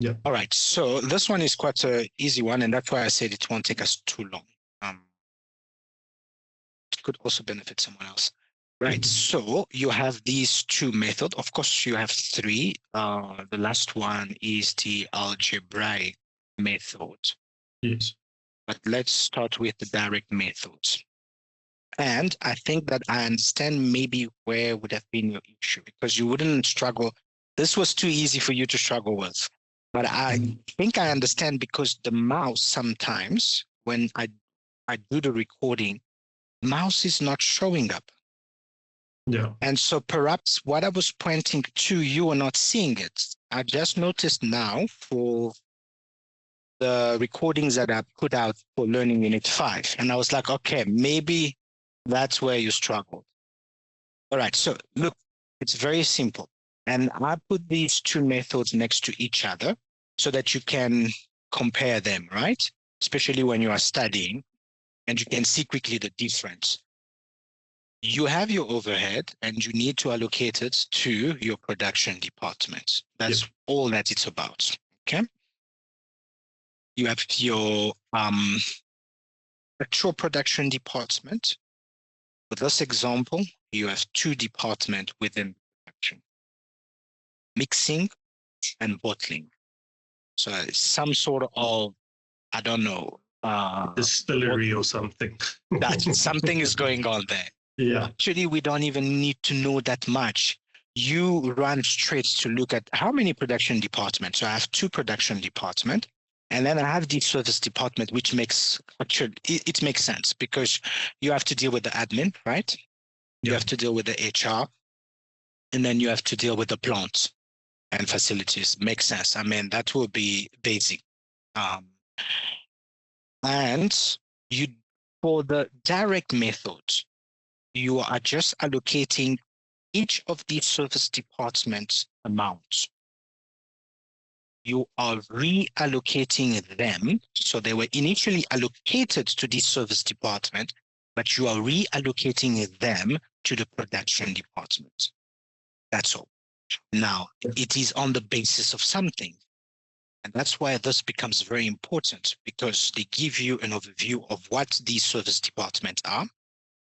Yeah. All right. So this one is quite a easy one, and that's why I said it won't take us too long. It could also benefit someone else. Right. Mhm. So you have these two methods. Of course, you have three. The last one is the algebraic method. Yes. But let's start with the direct methods. And I think that I understand maybe where would have been your issue because you wouldn't struggle. This was too easy for you to struggle with. But I Mhm. think I understand because the mouse sometimes, when I do the recording, mouse is not showing up. Yeah. And so perhaps what I was pointing to, you are not seeing it. I just noticed now for the recordings that I put out for Learning Unit 5. And I was like, okay, maybe that's where you struggled. All right, so look, it's very simple. And I put these two methods next to each other so that you can compare them, right? Especially when you are studying and you can see quickly the difference. You have your overhead and you need to allocate it to your production department. Yeah. That's all that it's about. Okay. You have your actual production department. For this example, you have two departments within production, mixing and bottling. So it's some sort of, I don't know, what Distillery or something. that something is going on there. Yeah. Actually, we don't even need to know that much. You run straight to look at how many production departments. So I have two production departments, and then I have the service department, which makes actually it makes sense because you have to deal with the admin, right? You Yeah. have to deal with the HR, and then you have to deal with the plants and facilities. Makes sense. I mean, that will be basic. Um, and you for the direct method, you are just allocating each of these service departments amounts. You are reallocating them. So they were initially allocated to this service department, but you are reallocating them to the production department. That's all. Now, it is on the basis of something. And that's why this becomes very important because they give you an overview of what these service departments are.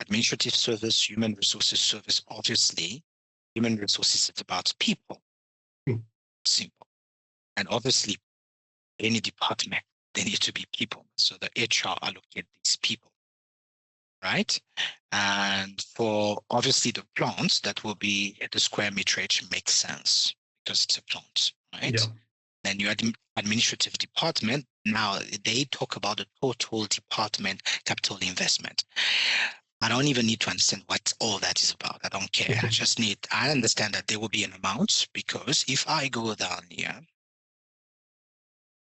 Administrative service, human resources service, obviously, human resources is about people. Mm. Simple. And obviously, any department, they need to be people. So the HR allocate these people, right? And for obviously the plants, that will be the square meterage makes sense because it's a plant, Yeah. right? Then your administrative department, now they talk about the total department capital investment. I don't even need to understand what all that is about. I don't care. I understand that there will be an amount because if I go down here,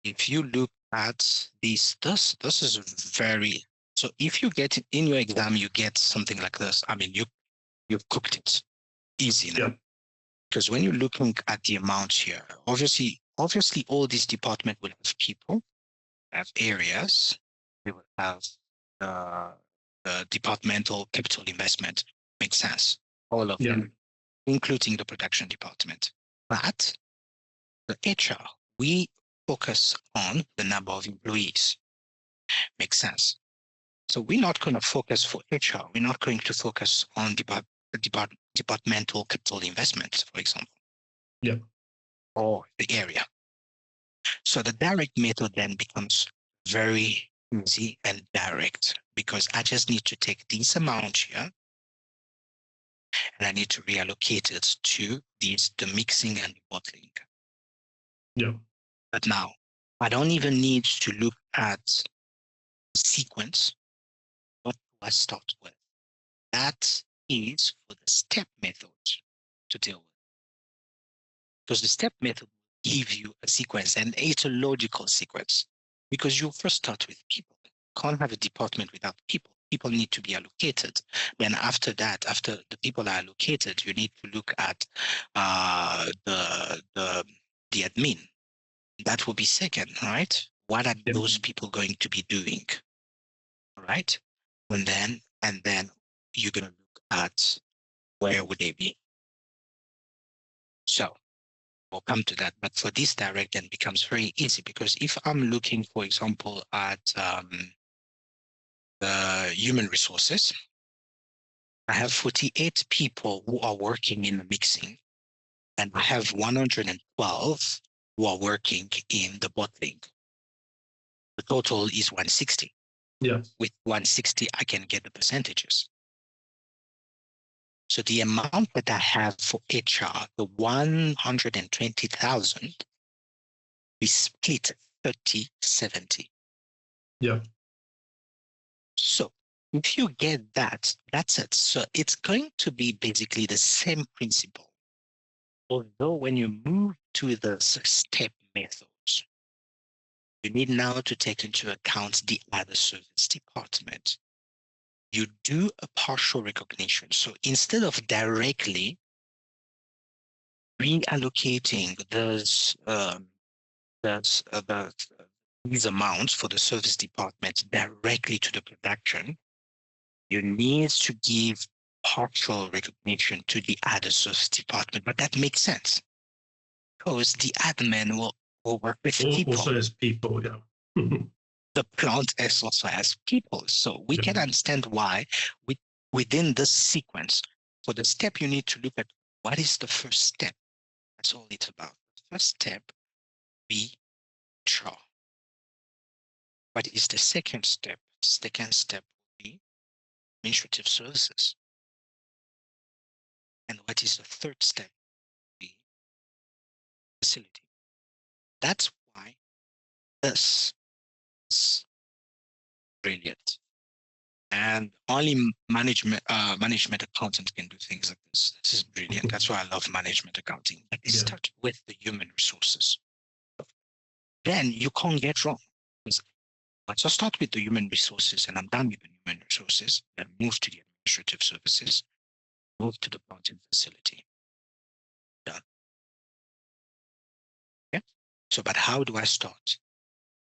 if you look at this is very, so if you get in your exam, you get something like this. I mean, you've cooked it easy now. Yeah. Because when you're looking at the amounts here, obviously all these departments will have people, have areas, they will have uh, the departmental capital investment. Makes sense. All of Yeah. them, including the production department. But the HR, we focus on the number of employees. Makes sense. So we're not going to focus for HR. We're not going to focus on departmental capital investments, for example, Yeah. or the area. So the direct method then becomes very easy and direct because I just need to take this amount here and I need to reallocate it to the mixing and the bottling. Yeah. But now I don't even need to look at sequence. What do I start with? That is for the step method to deal with. Because the step method will give you a sequence and it's a logical sequence because you first start with people. You can't have a department without people. People need to be allocated. Then after that, after the people are allocated, you need to look at the admin. That will be second, right? What are Yeah. those people going to be doing? Right? And then you're gonna look at where would they be. So We'll come to that. But for this direct, then becomes very easy because if I'm looking, for example, at the human resources, I have 48 people who are working in the mixing, and I have 112 who are working in the bottling. The total is 160. Yeah. With 160, I can get the percentages. So the amount that I have for HR, the 120,000, we split 30-70. Yeah. So if you get that, that's it. So it's going to be basically the same principle. Although when you move to the step methods, you need now to take into account the other service department. You do a partial recognition. So instead of directly reallocating these amounts for the service department directly to the production, you need to give partial recognition to the other service department. But that makes sense because the admin will work with people. Also as people, yeah. The plant also has people. So we can understand why within this sequence, for the step, you need to look at what is the first step. That's all it's about. The first step, be HR. What is the second step? The second step will be administrative services. And what is the third step? The facility. That's why this is brilliant. And only management accountants can do things like this. This is brilliant. That's why I love management accounting. But they start with the human resources. Then you can't get wrong. Because once I start with the human resources and I'm done with the human resources, then move to the administrative services, move to the planting facility. Done. Okay. So, but how do I start?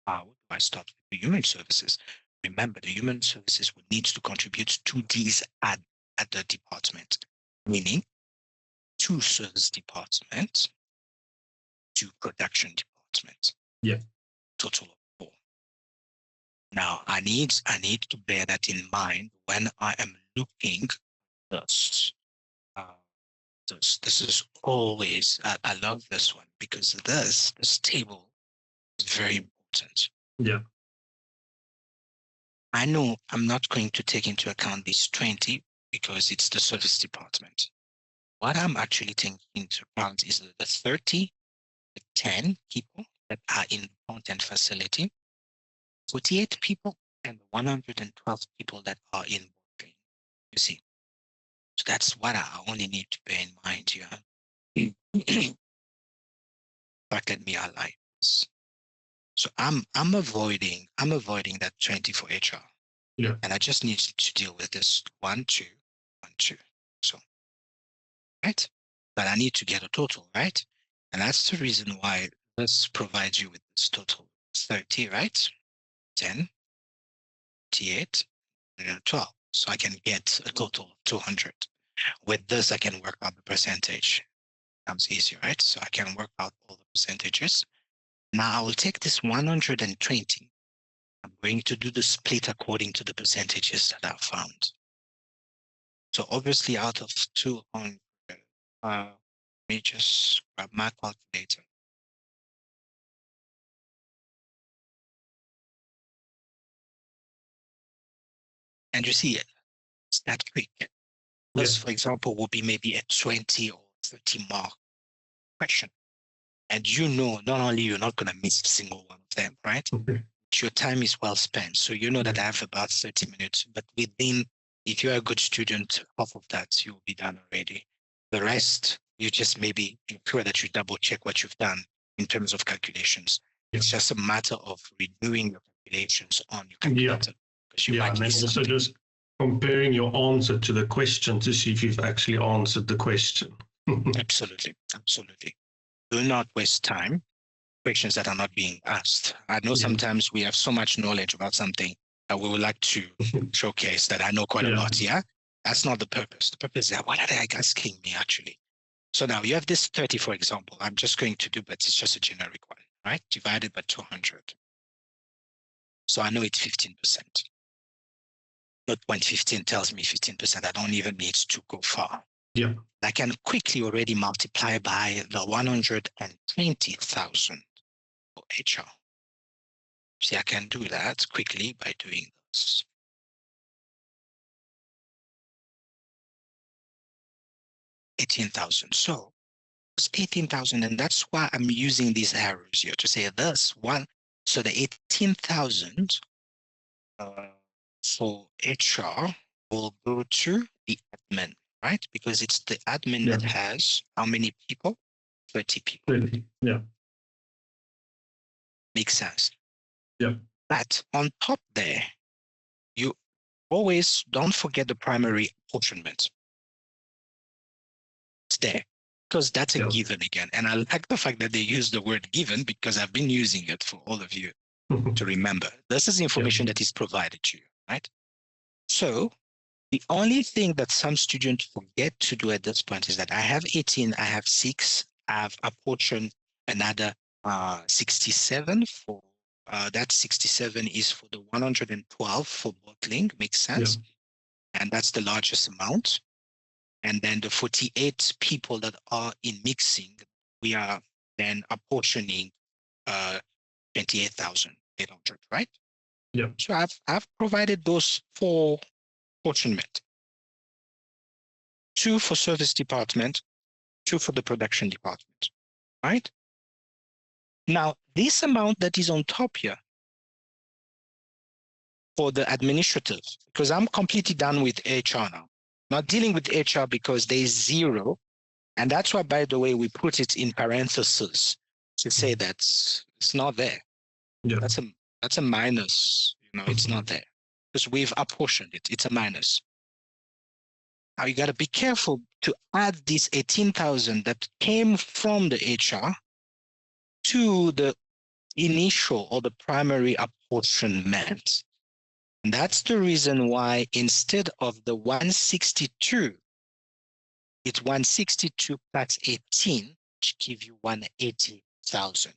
How do I start with the human services? Remember, the human services would need to contribute to these at the department, meaning to service department, to production department. Yeah. Total of 4. Now, I need to bear that in mind when I am looking at this. This is always, I love this one because this table is very important. Yeah. I know I'm not going to take into account these 20 because it's the service department. What I'm actually taking into account is the 30, the 10 people that are in the content facility, 48 people, and 112 people that are in boarding. You see, so that's what I only need to bear in mind here. But let me highlight this. So I'm avoiding that 20 for HR. Yeah. And I just need to deal with this 1, 2, 1, 2. So, right? But I need to get a total, right? And that's the reason why this provides you with this total 30, right? 10, 28, and 12. So I can get a total of 200. With this, I can work out the percentage. Becomes easier, right? So I can work out all the percentages. Now I will take this 120. I'm going to do the split according to the percentages that I found. So obviously out of 200, let me just grab my calculator. And you see, it's that quick. This, for example, will be maybe a 20 or 30 mark question. And you know, not only you're not going to miss a single one of them, right? Okay. Your time is well spent. So you know that I have about 30 minutes, but within, if you're a good student, half of that you'll be done already. The rest, you just maybe ensure that you double check what you've done in terms of calculations. It's just a matter of redoing your calculations on your calculator. And then also just comparing your answer to the question to see if you've actually answered the question. Absolutely. Do not waste time. Questions that are not being asked. I know sometimes we have so much knowledge about something that we would like to showcase that I know quite a lot. Yeah, that's not the purpose. The purpose is that what are they asking me actually? So now you have this 30, for example. I'm just going to do, but it's just a generic one, right? Divided by 200. So I know it's 15%. Not when 15 tells me 15%, I don't even need to go far. Yeah. I can quickly already multiply by the 120,000 for HR. See, I can do that quickly by doing this. $18,000. So it's 18,000, and that's why I'm using these arrows here to say this one. So the 18,000 for HR will go to the admin, right? Because it's the admin that has how many people? 30 people. 30. Yeah. Makes sense. Yeah. But on top there, you always don't forget the primary apportionment. It's there because that's a given again. And I like the fact that they use the word given because I've been using it for all of you to remember. This is information that is provided to you, right? So the only thing that some students forget to do at this point is that I have 18, I have 6, I have apportioned another 67 for that 67 is for the 112 for bottling, makes sense. Yeah. And that's the largest amount. And then the 48 people that are in mixing, we are then apportioning 28,800, right? Yeah. So I've provided those 4 apportionment. 2 for service department, 2 for the production department, right? Now, this amount that is on top here for the administrative, because I'm completely done with HR now. Not dealing with HR because there's 0. And that's why, by the way, we put it in parentheses to say that it's not there. Yeah. That's a minus, it's not there because we've apportioned it. It's a minus. Now you got to be careful to add this 18,000 that came from the HR to the initial or the primary apportionment. And that's the reason why instead of the 162, it's 162 plus 18, which give you 180,000.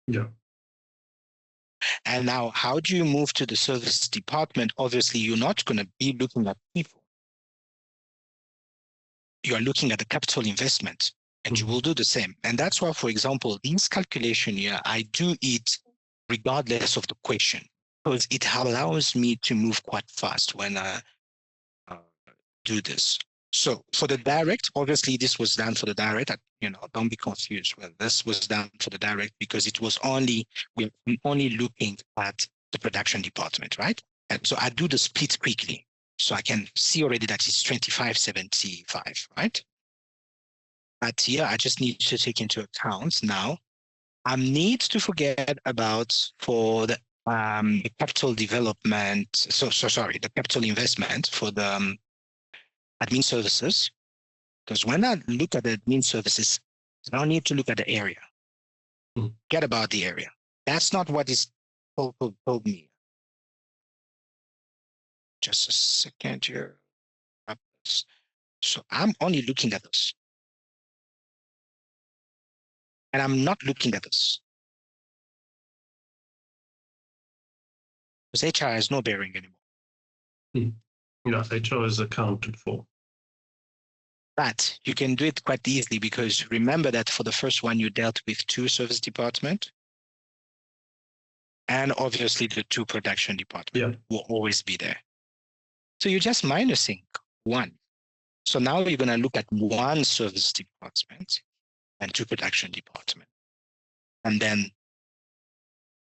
Yeah. And now, how do you move to the service department? Obviously, you're not going to be looking at people. You are looking at the capital investment, and you will do the same. And that's why, for example, this calculation here, I do it regardless of the question, because it allows me to move quite fast when I do this. So for the direct, obviously this was done for the direct, don't be confused. Well, this was done for the direct because it was we're only looking at the production department, right? And so I do the split quickly. So I can see already that it's 2575, right? But here I just need to take into account now, I need to forget about for the capital development. Sorry, the capital investment for the admin services, because when I look at the admin services, I don't need to look at the area. Get about the area. That's not what is told me. Just a second here. So I'm only looking at this. And I'm not looking at this. Because HR has no bearing anymore. Yeah, HR is accounted for. But you can do it quite easily because remember that for the first one, you dealt with 2 service department. And obviously the 2 production department will always be there. So you're just minusing 1. So now you're going to look at 1 service department and 2 production department. And then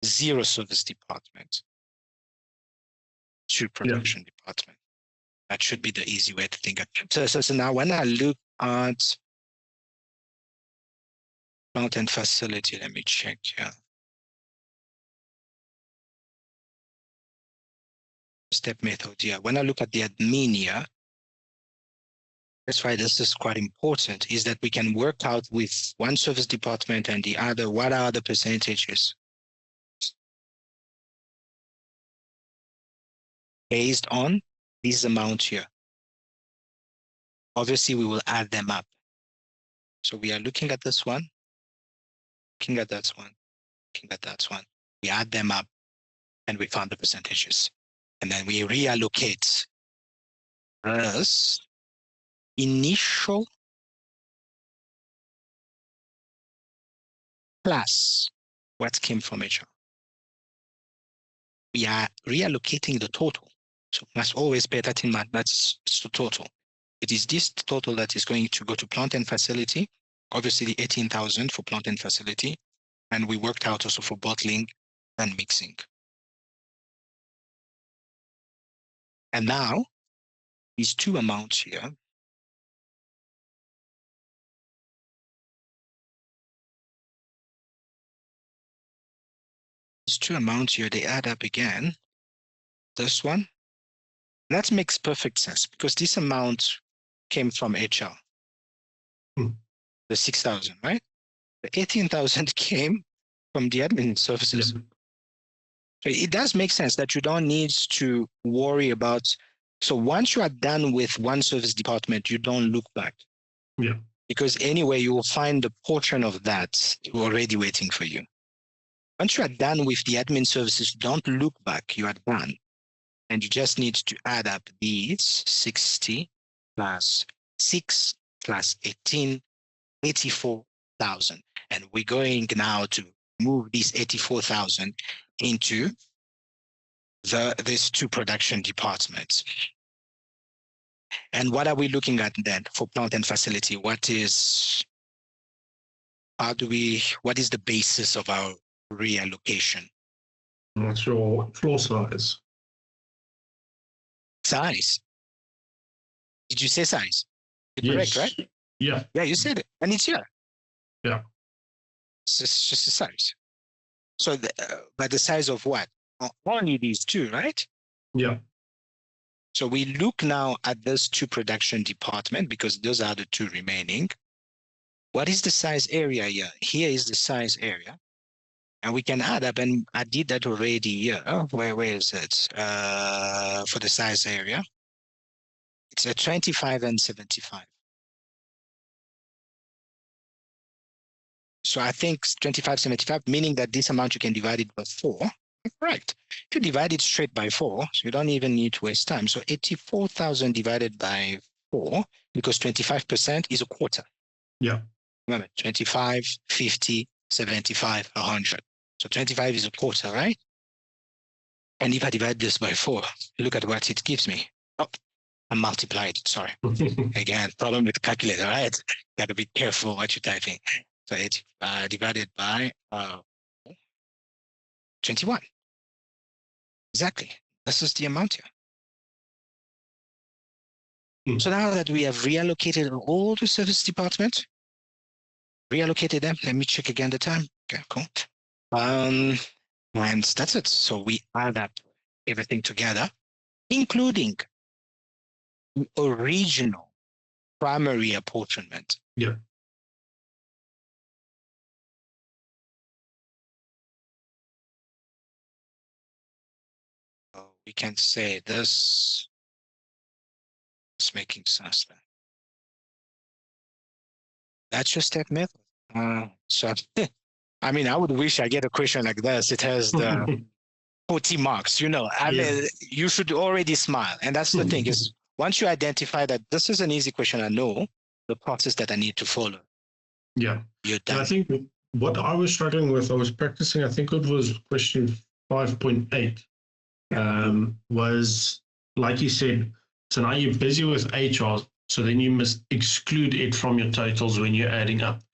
0 service department, 2 production department. That should be the easy way to think of it. So now when I look at plant and facility, let me check here. Step method, yeah. When I look at the admin here, that's why this is quite important, is that we can work out with 1 service department and the other, what are the percentages? Based on this amount here. Obviously, we will add them up. So we are looking at this one, looking at that one, looking at that one. We add them up and we found the percentages. And then we reallocate this initial plus what came from HR. We are reallocating the total. So must always bear that in mind. That's the total. It is this total that is going to go to plant and facility. Obviously, the 18,000 for plant and facility. And we worked out also for bottling and mixing. And now, these two amounts here, they add up again. This one, that makes perfect sense because this amount came from HR. The 6,000, right? The 18,000 came from the admin services. Yeah. So it does make sense that you don't need to worry about. So once you are done with one service department, you don't look back. Yeah. Because anyway, you will find the portion of that already waiting for you. Once you are done with the admin services, don't look back. You are done. And you just need to add up these 60 plus 6 plus 18, 84,000. And we're going now to move these 84,000 into these two production departments. And what are we looking at then for plant and facility? What is the basis of our reallocation? What's your floor size? Size. Did you say size? Yes. Correct, right? Yeah. Yeah, you said it. And it's here. Yeah. It's just a size. So, but the size of what? Only these two, right? Yeah. So we look now at those two production department because those are the two remaining. What is the size area here? Here is the size area. And we can add up, and I did that already here. Oh, where is it? For the size area. It's a 25 and 75. So I think 25, 75, meaning that this amount you can divide it by 4. Right. If you divide it straight by 4, so you don't even need to waste time. So 84,000 divided by 4, because 25% is a quarter. Yeah. Remember, 25, 50, 75, 100. So 25 is a quarter, right? And if I divide this by 4, look at what it gives me. Oh, I multiplied it, sorry. Again, problem with calculator, right? Got to be careful what you're typing. So it's divided by 21. Exactly. This is the amount here. So now that we have reallocated all the service departments, reallocated them, let me check again the time. Okay, cool. And that's it. So we add up everything together, including original primary apportionment. Yeah. So we can say this is making sense then. That's your step method. So I mean, I would wish I get a question like this. It has the 40 marks, I mean, you should already smile. And that's the thing is once you identify that this is an easy question, I know the process that I need to follow. Yeah. You're done. And I think what I was struggling with, I was practicing, I think it was question 5.8, was like you said, so now you're busy with HR, so then you must exclude it from your totals when you're adding up.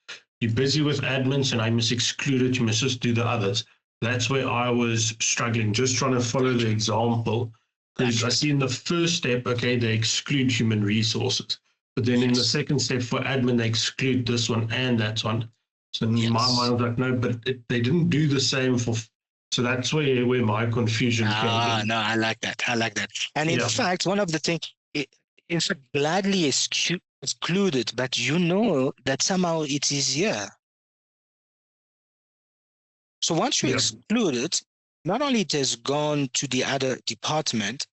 You're busy with admin, so now you must exclude it, you must just do the others. That's where I was struggling, just trying to follow the example. Because I see in the first step, okay, they exclude human resources. But then in the second step for admin, they exclude this one and that one. So in my mind, I was like, no, but they didn't do the same for. So that's where my confusion came in. No, I like that. And in fact, one of the things, in fact, gladly excluded, but that somehow it is here. So once you exclude it, not only it has gone to the other department,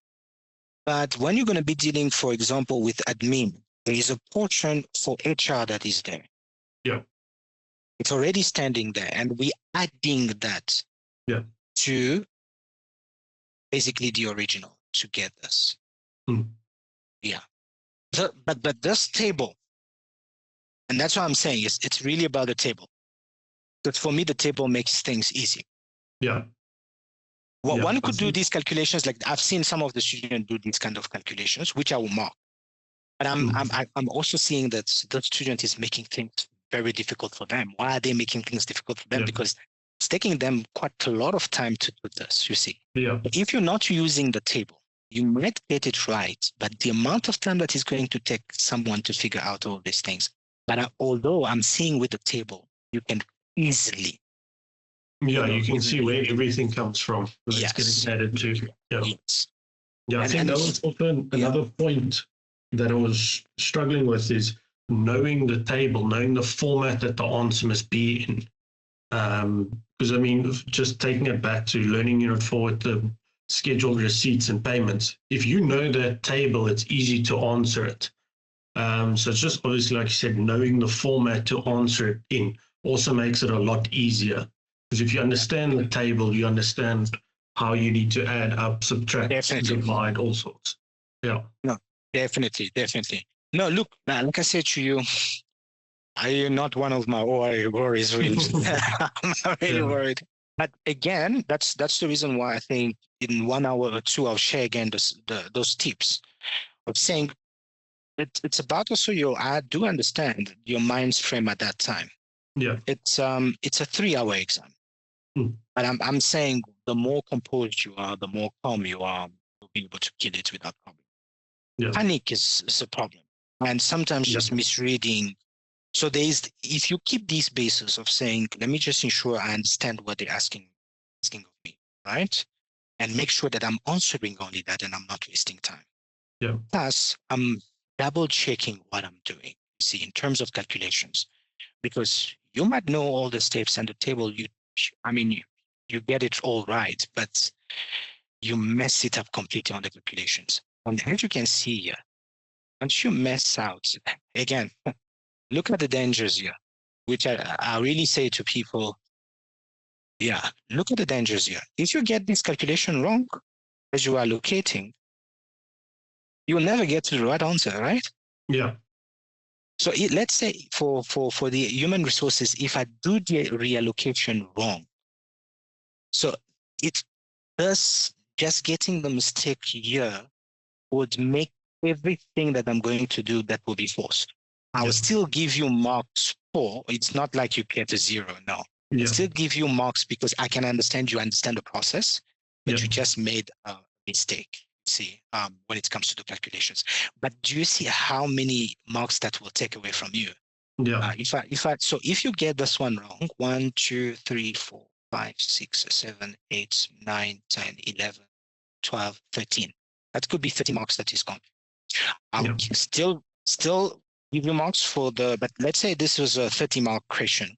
but when you're going to be dealing, for example, with admin, there is a portion for HR that is there. Yeah. It's already standing there, and we're adding that to basically the original to get this. Yeah. But this table, and that's what I'm saying, is it's really about the table. But for me, the table makes things easy. Yeah. Well, one could do these calculations, like I've seen some of the students do these kind of calculations, which I will mark. But I'm also seeing that the student is making things very difficult for them. Why are they making things difficult for them? Because it's taking them quite a lot of time to do this, you see. Yeah. But if you're not using the table, you might get it right, but the amount of time that is going to take someone to figure out all these things. But although I'm seeing with the table, you can easily. Yeah, you can see where everything comes from. Yes. It's getting added to. Yeah. Yes. Yeah, I think that was also another point that I was struggling with is knowing the table, knowing the format that the answer must be in. Because I mean, just taking it back to learning unit 4 with the scheduled receipts and payments, if you know that table, it's easy to answer it. So it's just obviously, like you said, knowing the format to answer it in also makes it a lot easier. Because if you understand the table, you understand how you need to add up, subtract, divide, all sorts. Yeah. No, definitely. No, look, like I said to you, you're not one of my worries, really. I'm not really worried. But again, that's the reason why I think in 1 hour or 2, I'll share again those tips of saying it's about also I do understand your mind's frame at that time. Yeah. It's a 3-hour exam. But I'm saying the more composed you are, the more calm you are, you'll be able to kill it without problem. Yeah. Panic is a problem. And sometimes just misreading. So if you keep these bases of saying, let me just ensure I understand what they're asking of me, right? And make sure that I'm answering only that and I'm not wasting time. Yeah. Plus, I'm double checking what I'm doing, see, in terms of calculations, because you might know all the steps and the table, you get it all right, but you mess it up completely on the calculations. And as you can see here, once you mess out, again, look at the dangers here, which I really say to people, look at the dangers here. If you get this calculation wrong as you are allocating, you will never get to the right answer, right? Yeah. So let's say for the human resources, if I do the reallocation wrong, so it does just getting the mistake here would make everything that I'm going to do that will be forced. I will still give you marks for. It's not like you get a 0. No, I still give you marks because I can understand you understand the process, but you just made a mistake. See, when it comes to the calculations. But do you see how many marks that will take away from you? Yeah. If you get this one wrong, 1, 2, 3, 4, 5, 6, 7, 8, 9, 10, 11, 12, 13. That could be 30 marks that is gone. I'll still give you marks for but let's say this was a 30-mark question.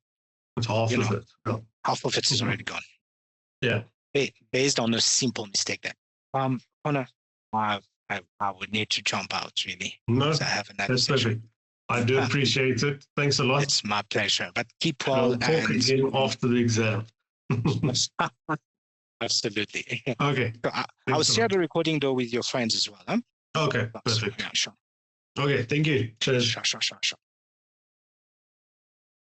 It's half of it. Yeah. Half of it is already gone. Yeah. Based on a simple mistake there. Connor, I would need to jump out, really. No, I have another that's perfect. I do appreciate it. Thanks a lot. It's my pleasure. But keep well. I'll talk again after the exam. Absolutely. Okay. So I'll share the recording, though, with your friends as well. Huh? Okay, perfect. Yeah, sure. Okay, thank you. Cheers. Sure.